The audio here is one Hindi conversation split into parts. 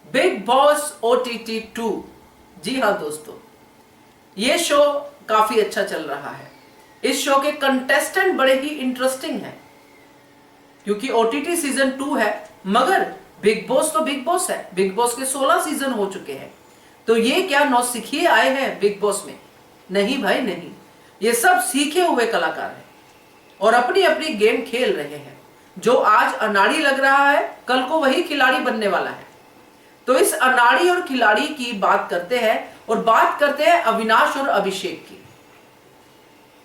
Big boss OTT 2। जी हाँ दोस्तों, ये शो काफी अच्छा चल रहा है। इस शो के कंटेस्टेंट बड़े ही इंटरेस्टिंग हैं, क्योंकि OTT सीजन 2 है, मगर बिग बॉस तो बिग बॉस है। बिग बॉस के 16 सीजन हो चुके हैं। तो ये क्या नौसिखिए आए हैं बिग बॉस में? नहीं भाई नहीं, ये सब सीखे हुए कलाकार हैं और अपनी अपनी गेम खेल रहे हैं। जो आज अनाड़ी लग रहा है, कल को वही खिलाड़ी बनने वाला है। तो इस अनाड़ी और खिलाड़ी की बात करते हैं, और बात करते हैं अविनाश और अभिषेक की,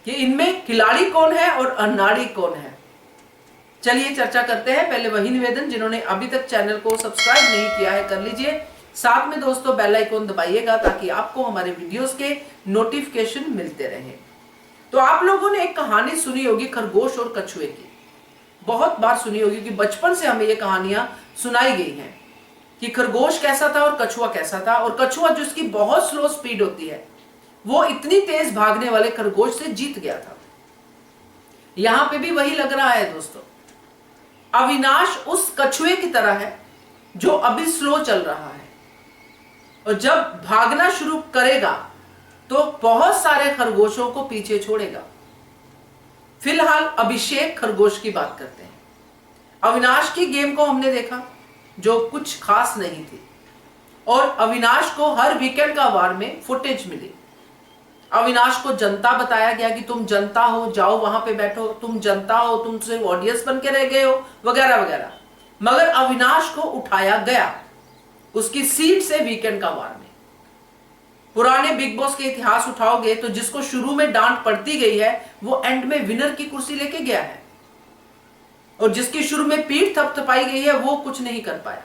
कि इनमें खिलाड़ी कौन है और अनाड़ी कौन है। चलिए चर्चा करते हैं। पहले वही निवेदन, जिन्होंने अभी तक चैनल को सब्सक्राइब नहीं किया है कर लीजिए। साथ में दोस्तों बेल आइकन दबाइएगा, ताकि आपको हमारे वीडियोस के नोटिफिकेशन मिलते रहे। तो आप लोगों ने एक कहानी सुनी होगी खरगोश और कछुए की, बहुत बार सुनी होगी, कि बचपन से हमें ये कहानियां सुनाई गई हैं कि खरगोश कैसा था और कछुआ कैसा था। और कछुआ जिसकी बहुत स्लो स्पीड होती है, वो इतनी तेज भागने वाले खरगोश से जीत गया था। यहां पे भी वही लग रहा है दोस्तों। अविनाश उस कछुए की तरह है जो अभी स्लो चल रहा है, और जब भागना शुरू करेगा तो बहुत सारे खरगोशों को पीछे छोड़ेगा। फिलहाल अभिषेक खरगोश की बात करते हैं। अविनाश की गेम को हमने देखा, जो कुछ खास नहीं थी, और अविनाश को हर वीकेंड का वार में फुटेज मिली। अविनाश को जनता बताया गया कि तुम जनता हो, जाओ वहां पे बैठो, तुम जनता हो, तुम सिर्फ ऑडियंस बन के रह गए हो, वगैरह वगैरह। मगर अविनाश को उठाया गया उसकी सीट से वीकेंड का वार में। पुराने बिग बॉस के इतिहास उठाओगे तो जिसको शुरू में डांट पड़ती गई है, वो एंड में विनर की कुर्सी लेके गया है, और जिसकी शुरू में पीठ थपथपाई गई है, वो कुछ नहीं कर पाया,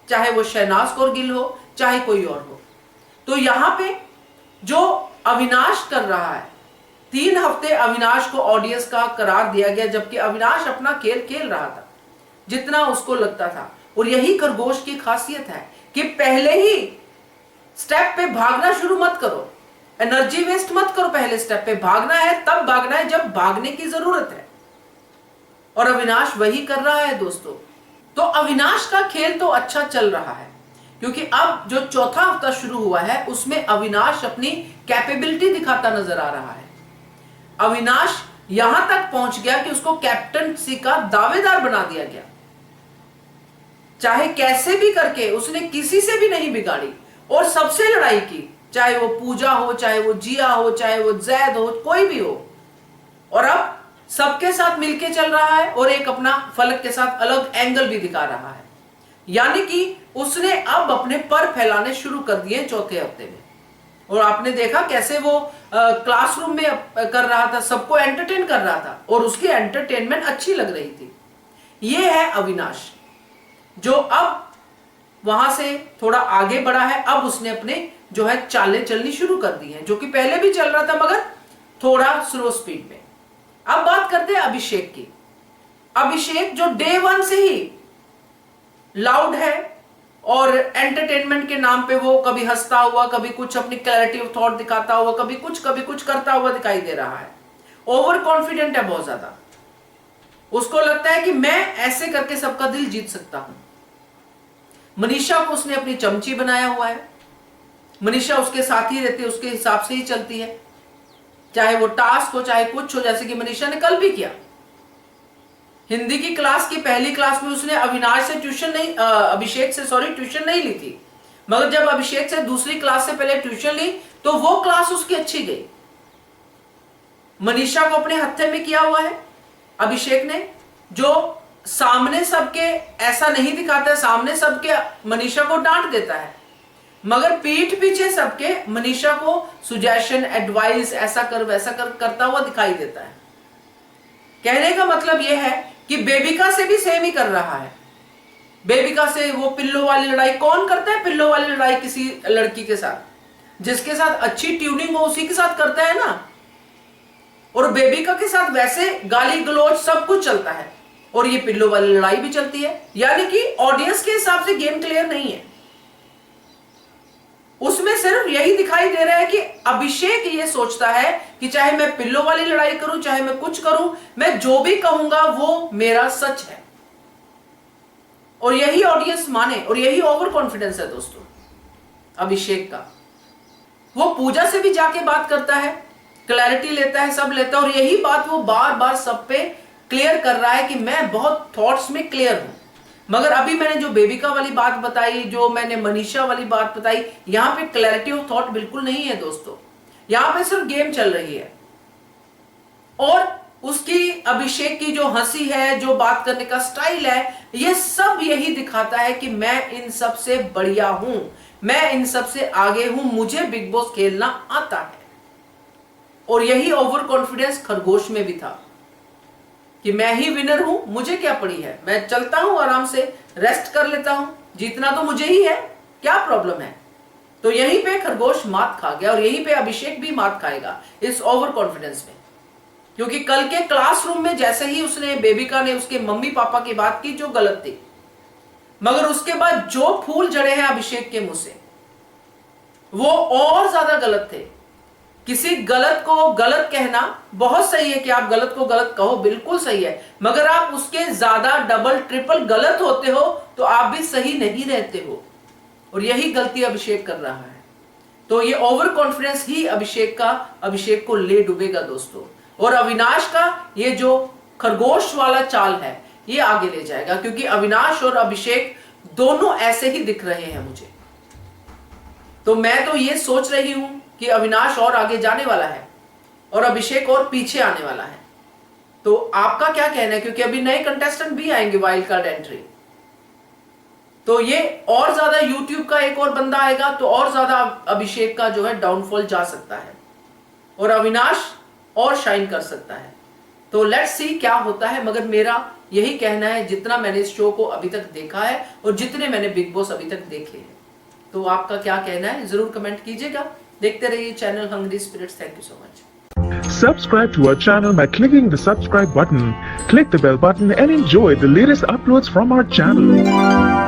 चाहे वो शहनाज कौर गिल हो, चाहे कोई और हो। तो यहां पे जो अविनाश कर रहा है, 3 हफ्ते अविनाश को ऑडियंस का करार दिया गया, जबकि अविनाश अपना खेल खेल रहा था जितना उसको लगता था। और यही खरगोश की खासियत है कि पहले ही स्टेप पे भागना शुरू मत करो, एनर्जी वेस्ट मत करो। पहले स्टेप पे भागना है तब भागना है जब भागने की जरूरत है, और अविनाश वही कर रहा है दोस्तों। तो अविनाश का खेल तो अच्छा चल रहा है, क्योंकि अब जो चौथा हफ्ता शुरू हुआ है, उसमें अविनाश अपनी कैपेबिलिटी दिखाता नजर आ रहा है। अविनाश यहां तक पहुंच गया कि उसको कैप्टनसी का दावेदार बना दिया गया। चाहे कैसे भी करके उसने किसी से भी नहीं बिगाड़ी और सबसे लड़ाई की, चाहे वो पूजा हो, चाहे वो जिया हो, चाहे वो जैद हो, कोई भी हो। और अब सबके साथ मिलके चल रहा है, और एक अपना फलक के साथ अलग एंगल भी दिखा रहा है। यानी कि उसने अब अपने पर फैलाने शुरू कर दिए चौथे हफ्ते में। और आपने देखा कैसे वो क्लासरूम में कर रहा था, सबको एंटरटेन कर रहा था, और उसकी एंटरटेनमेंट अच्छी लग रही थी। ये है अविनाश, जो अब वहां से थोड़ा आगे बढ़ा है। अब उसने अपने जो है चालें चलनी शुरू कर दी हैं, जो कि पहले भी चल रहा था, मगर थोड़ा स्लो स्पीड में। अब बात करते हैं अभिषेक की। अभिषेक जो डे 1 से ही लाउड है, और एंटरटेनमेंट के नाम पे वो कभी हंसता हुआ, कभी कुछ अपनी क्लैरिटी ऑफ थॉट दिखाता हुआ, कभी कुछ करता हुआ दिखाई दे रहा है। ओवर कॉन्फिडेंट है बहुत ज्यादा। उसको लगता है कि मैं ऐसे करके सबका दिल जीत सकता हूं। मनीषा को उसने अपनी चमची बनाया हुआ है। मनीषा उसके साथ ही रहती है, उसके हिसाब से ही चलती है, चाहे वो टास्क हो, चाहे कुछ हो। जैसे कि मनीषा ने कल भी किया, हिंदी की क्लास की पहली क्लास में उसने अविनाश से अभिषेक से ट्यूशन नहीं ली थी, मगर जब अभिषेक से दूसरी क्लास से पहले ट्यूशन ली, तो वो क्लास उसकी अच्छी गई। मनीषा को अपने हत्थे में किया हुआ है अभिषेक ने, जो सामने सबके ऐसा नहीं दिखाता है, सामने सबके मनीषा को डांट देता है, मगर पीठ पीछे सबके मनीषा को सुजेशन, एडवाइस, ऐसा कर वैसा कर करता हुआ दिखाई देता है। कहने का मतलब यह है कि बेबिका से भी सेम ही कर रहा है। बेबिका से वो पिल्लो वाली लड़ाई कौन करता है? पिल्लो वाली लड़ाई किसी लड़की के साथ, जिसके साथ अच्छी ट्यूनिंग हो उसी के साथ करता है ना। और बेबिका के साथ वैसे गाली गलौज सब कुछ चलता है, और ये पिल्लो वाली लड़ाई भी चलती है। यानी कि ऑडियंस के हिसाब से गेम क्लियर नहीं है। उसमें सिर्फ यही दिखाई दे रहा है कि अभिषेक ये सोचता है कि चाहे मैं पिल्लो वाली लड़ाई करूं, चाहे मैं कुछ करूं, मैं जो भी कहूंगा वो मेरा सच है। और यही ऑडियंस माने, और यही ओवर कॉन्फिडेंस है दोस्तों अभिषेक का। वो पूजा से भी जाके बात करता है, क्लैरिटी लेता है, सब लेता है, और यही बात वो बार बार सब पे क्लियर कर रहा है कि मैं बहुत थॉट्स में क्लियर हूं। मगर अभी मैंने जो बेबिका वाली बात बताई, जो मैंने मनीषा वाली बात बताई, यहां पे क्लैरिटी ऑफ थॉट बिल्कुल नहीं है दोस्तों। यहां पे सिर्फ गेम चल रही है। और उसकी अभिषेक की जो हंसी है, जो बात करने का स्टाइल है, ये सब यही दिखाता है कि मैं इन सब से बढ़िया हूं, मैं इन सब से आगे हूं, मुझे बिग बॉस खेलना आता है। और यही ओवर कॉन्फिडेंस खरगोश में भी था कि मैं ही विनर हूं, मुझे क्या पड़ी है, मैं चलता हूं आराम से, रेस्ट कर लेता हूं, जीतना तो मुझे ही है, क्या प्रॉब्लम है। तो यहीं पे खरगोश मात खा गया, और यहीं पे अभिषेक भी मात खाएगा इस ओवर कॉन्फिडेंस में। क्योंकि कल के क्लासरूम में जैसे ही उसने, बेबिका ने उसके मम्मी पापा की बात की जो गलत थी, मगर उसके बाद जो फूल जड़े हैं अभिषेक के मुंह से, वो और ज्यादा गलत थे। किसी गलत को गलत कहना बहुत सही है कि आप गलत को गलत कहो, बिल्कुल सही है, मगर आप उसके ज्यादा डबल ट्रिपल गलत होते हो तो आप भी सही नहीं रहते हो। और यही गलती अभिषेक कर रहा है। तो ये ओवर कॉन्फिडेंस ही अभिषेक को ले डूबेगा दोस्तों। और अविनाश का ये जो खरगोश वाला चाल है, ये आगे ले जाएगा, क्योंकि अविनाश और अभिषेक दोनों ऐसे ही दिख रहे हैं मुझे। तो मैं तो ये सोच रही हूं कि अविनाश और आगे जाने वाला है और अभिषेक और पीछे आने वाला है। तो आपका क्या कहना है, क्योंकि अभी नए कंटेस्टेंट भी आएंगे वाइल्ड कार्ड एंट्री, तो ये और ज्यादा यूट्यूब का एक और बंदा आएगा तो और ज्यादा अभिषेक का जो है डाउनफॉल जा सकता है, और अविनाश और शाइन कर सकता है। तो लेट्स सी क्या होता है। मगर मेरा यही कहना है, जितना मैंने इस शो को अभी तक देखा है और जितने मैंने बिग बॉस अभी तक देखे हैं, तो आपका क्या कहना है जरूर कमेंट कीजिएगा। देखते रहिए channel hungry spirits. Thank you so much. Subscribe to our channel by clicking the subscribe button. Click the bell button and enjoy the latest uploads from our channel.